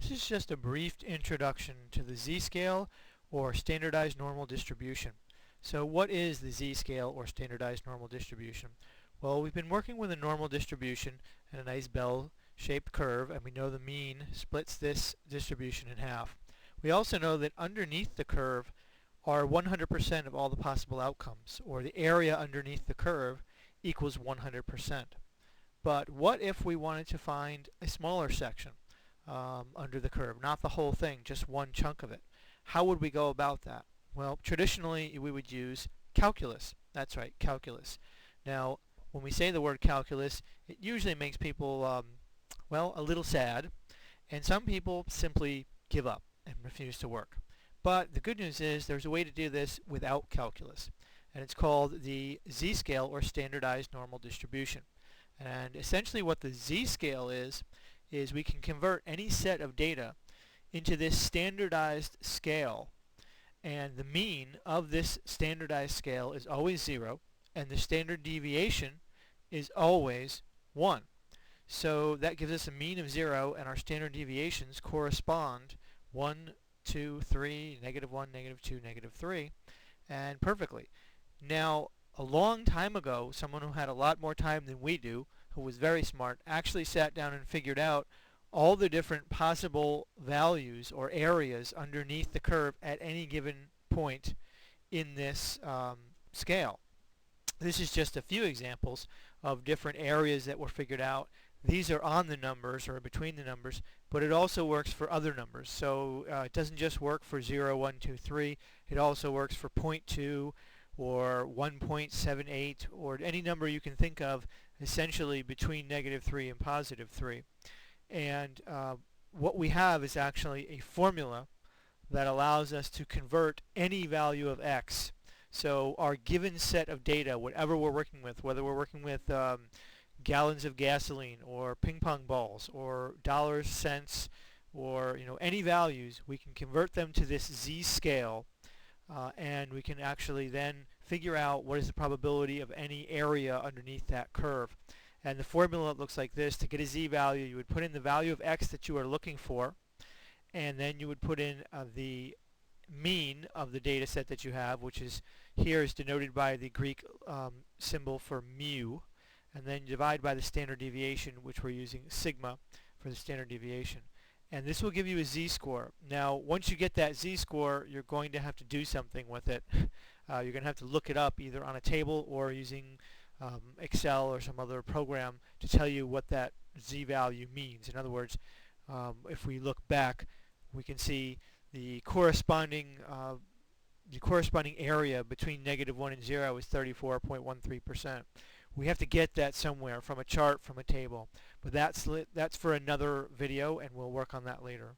This is just a brief introduction to the z-scale or standardized normal distribution. So what is the z-scale or standardized normal distribution? Well, we've been working with a normal distribution and a nice bell-shaped curve, and we know the mean splits this distribution in half. We also know that underneath the curve are 100% of all the possible outcomes, or the area underneath the curve equals 100%. But what if we wanted to find a smaller section under the curve, not the whole thing, just one chunk of it? How would we go about that? Well, traditionally we would use calculus. That's right, calculus. Now, when we say the word calculus, it usually makes people, well, a little sad, and some people simply give up and refuse to work. But the good news is there's a way to do this without calculus, and it's called the z-scale or standardized normal distribution. And essentially what the z-scale is we can convert any set of data into this standardized scale, and the mean of this standardized scale is always 0, and the standard deviation is always 1. So that gives us a mean of 0, and our standard deviations correspond 1, 2, 3, -1, -2, -3, and perfectly. Now, a long time ago, someone who had a lot more time than we do, who was very smart, actually sat down and figured out all the different possible values or areas underneath the curve at any given point in this scale. This is just a few examples of different areas that were figured out. These are on the numbers or between the numbers, but it also works for other numbers. So it doesn't just work for 0, 1, 2, 3. It also works for 0.2 or 1.78 or any number you can think of, essentially between -3 and +3. And what we have is actually a formula that allows us to convert any value of x. So our given set of data, whatever we're working with, whether we're working with gallons of gasoline or ping pong balls or dollars, cents, or any values, we can convert them to this z-scale, and we can actually then figure out what is the probability of any area underneath that curve. And the formula looks like this. To get a z-value, you would put in the value of x that you are looking for, and then you would put in the mean of the data set that you have, which is here is denoted by the Greek symbol for mu, and then divide by the standard deviation, which we're using sigma for the standard deviation. And this will give you a z-score. Now, once you get that z-score, you're going to have to do something with it. You're going to have to look it up either on a table or using Excel or some other program to tell you what that z-value means. In other words, if we look back, we can see the corresponding area between -1 and 0 is 34.13%. We have to get that somewhere, from a chart, from a table. But that's for another video, and we'll work on that later.